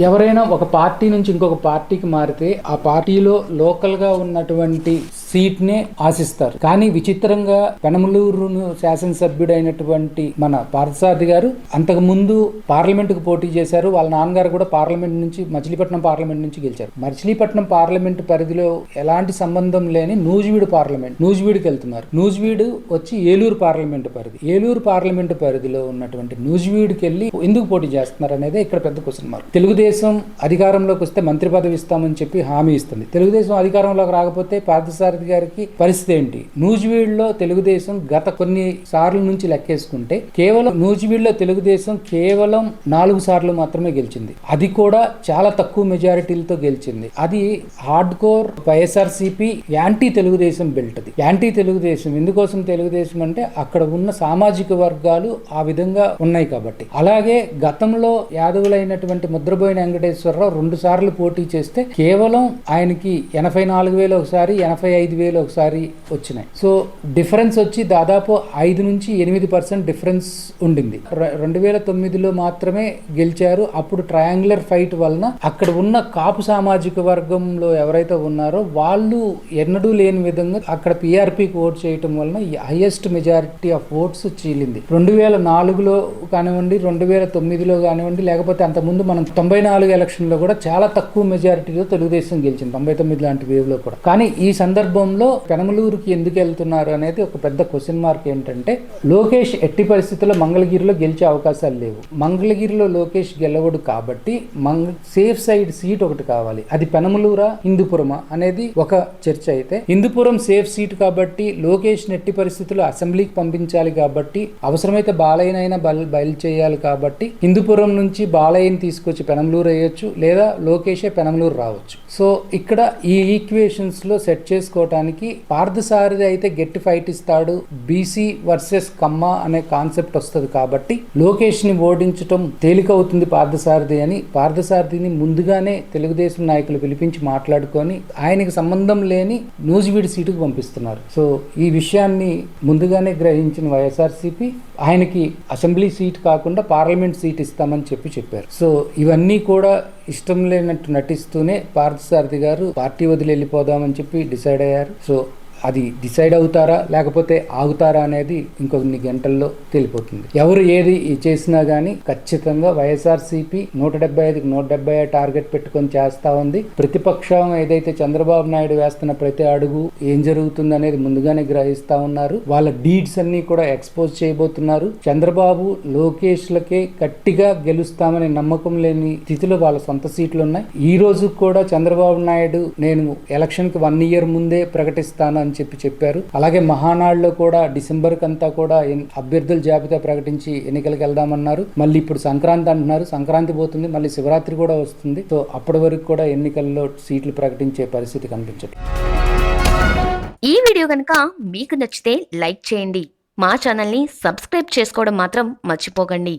ఎవరైనా ఒక పార్టీ నుంచి ఇంకొక పార్టీకి మారితే ఆ పార్టీలో లోకల్ గా ఉన్నటువంటి సీట్ నే ఆశిస్తారు. కానీ విచిత్రంగా పెనమలూరు శాసనసభ్యుడైనటువంటి మన పార్థసారథి గారు అంతకు ముందు పార్లమెంట్ కు పోటీ చేశారు. వాళ్ళ నాన్నగారు కూడా పార్లమెంట్ నుంచి మచిలీపట్నం పార్లమెంట్ నుంచి గెలిచారు. మచిలీపట్నం పార్లమెంట్ పరిధిలో ఎలాంటి సంబంధం లేని నూజివీడు పార్లమెంట్ నూజివీడుకి వెళ్తున్నారు. నూజివీడు వచ్చి ఏలూరు పార్లమెంట్ పరిధి. ఏలూరు పార్లమెంట్ పరిధిలో ఉన్నటువంటి నూజివీడుకి వెళ్ళి ఎందుకు పోటీ చేస్తున్నారు అనేది ఇక్కడ పెద్ద క్వశ్చన్ మార్క్. తెలుగుదేశం అధికారంలోకి వస్తే మంత్రి పదవి ఇస్తామని చెప్పి హామీ ఇస్తుంది. తెలుగుదేశం అధికారంలోకి రాకపోతే పార్థసారథి గారికి పరిస్థితి ఏంటి? నూజివీడులో తెలుగుదేశం గత కొన్ని సార్లు నుంచి లెక్కేసుకుంటే కేవలం నూజివీడులో తెలుగుదేశం కేవలం 4 సార్లు మాత్రమే గెలిచింది. అది కూడా చాలా తక్కువ మెజారిటీలతో గెలిచింది. అది hard core YSRCP anti Telugu Desam belt. Anti Telugu Desam ఎందుకోసం తెలుగుదేశం అంటే అక్కడ ఉన్న సామాజిక వర్గాలు ఆ విధంగా ఉన్నాయి కాబట్టి. అలాగే గతంలో యాదవులైనటువంటి ముద్రబోయిన వెంకటేశ్వరరావు 2 సార్లు పోటీ చేస్తే కేవలం ఆయనకి 84,000 ఒకసారి 85,000 ఒకసారి వచ్చినాయి. సో డిఫరెన్స్ వచ్చి దాదాపు 5 నుంచి 8% డిఫరెన్స్ ఉండింది. 2009లో మాత్రమే గెలిచారు. అప్పుడు ట్రయాంగులర్ ఫైట్ వలన అక్కడ ఉన్న కాపు సామాజిక వర్గంలో ఎవరైతే ఉన్నారో వాళ్ళు ఎన్నడూ లేని విధంగా అక్కడ పిఆర్పీకి ఓట్ చేయటం వలన హైయెస్ట్ మెజారిటీ ఆఫ్ ఓట్స్ చీలింది. 2004లో కానివ్వండి, 2009లో కానివ్వండి, లేకపోతే అంతకుముందు మనం 94 ఎలక్షన్లో కూడా చాలా తక్కువ మెజారిటీతో తెలుగుదేశం గెలిచింది. 99 లాంటి వేవ్ లో కూడా. కానీ ఈ సందర్భంలో పెనమలూరుకి ఎందుకు వెళ్తున్నారు అనేది ఒక పెద్ద క్వశ్చన్ మార్క్. ఏంటంటే లోకేష్ ఎట్టి పరిస్థితుల్లో మంగళగిరిలో గెలిచే అవకాశాలు లేవు. మంగళగిరిలో లోకేష్ గెలవడు కాబట్టి సేఫ్ సైడ్ సీట్ ఒకటి కావాలి. అది పెనమలూరా హిందూపురమా అనేది ఒక చర్చ అయితే, హిందూపురం సేఫ్ సీట్ కాబట్టి లోకేష్ ఎట్టి పరిస్థితుల్లో అసెంబ్లీకి పంపించాలి కాబట్టి, అవసరమైతే బాలయ్యనైనా బయలు చేయాలి కాబట్టి హిందూపురం నుంచి బాలయ్యని తీసుకొచ్చి పెనమలూరు వేయొచ్చు, లేదా లోకేషే పెనమలూరు రావచ్చు. సో ఇక్కడ ఈ ఈక్వేషన్స్ లో సెట్ చేసుకోవటానికి పార్థసారథి అయితే గట్టి ఫైట్ ఇస్తాడు. బీసీ వర్సెస్ కమ్మ అనే కాన్సెప్ట్ వస్తుంది కాబట్టి లోకేష్ ని ఓడించడం తేలికవుతుంది పార్థసారథి అని పార్థసారథిని ముందుగానే తెలుగుదేశం నాయకులు పిలిపించి మాట్లాడుకొని ఆయనకి సంబంధం లేని నూజివీడు సీటుకు పంపిస్తున్నారు. సో ఈ విషయాన్ని ముందుగానే గ్రహించిన వైఎస్ఆర్సీపీ ఆయనకి అసెంబ్లీ సీట్ కాకుండా పార్లమెంట్ సీట్ ఇస్తామని చెప్పారు. సో ఇవన్నీ కూడా ఇష్టం లేనట్టు నటిస్తూనే పార్థసారథి గారు పార్టీ వదిలి వెళ్ళిపోదామని చెప్పి డిసైడ్ అయ్యారు. సో అది డిసైడ్ అవుతారా లేకపోతే ఆగుతారా అనేది ఇంకొన్ని గంటల్లో తెలిపోతుంది. ఎవరు ఏది చేసినా గానీ ఖచ్చితంగా వైఎస్ఆర్సీపీ 175కి 170 టార్గెట్ పెట్టుకొని చేస్తా ఉంది. ప్రతిపక్షం ఏదైతే చంద్రబాబు నాయుడు వేస్తున్న ప్రతి అడుగు ఏం జరుగుతుంది అనేది ముందుగానే గ్రహిస్తా ఉన్నారు. వాళ్ళ డీడ్స్ అన్ని కూడా ఎక్స్పోజ్ చేయబోతున్నారు. చంద్రబాబు లోకేష్లకే గట్టిగా గెలుస్తామనే నమ్మకం లేని స్థితిలో వాళ్ళ సొంత సీట్లు ఉన్నాయి. ఈ రోజు కూడా చంద్రబాబు నాయుడు నేను ఎలక్షన్ కి 1 year ముందే ప్రకటిస్తాను అని చెప్పారు. అలాగే మహానాడులో కూడా డిసెంబర్ కంతా కూడా అభ్యర్థుల జాబితా ప్రకటించి ఎన్నికలకు వెళ్దామన్నారు. మళ్ళీ ఇప్పుడు సంక్రాంతి అంటున్నారు. సంక్రాంతి పోతుంది, మళ్ళీ శివరాత్రి కూడా వస్తుంది. సో అప్పటి వరకు కూడా ఎన్నికల్లో సీట్లు ప్రకటించే పరిస్థితి కనిపించదు. ఈ వీడియో కనుక మీకు నచ్చితే లైక్ చేయండి. మా ఛానల్ని సబ్స్క్రైబ్ చేసుకోవడం మాత్రం మర్చిపోకండి.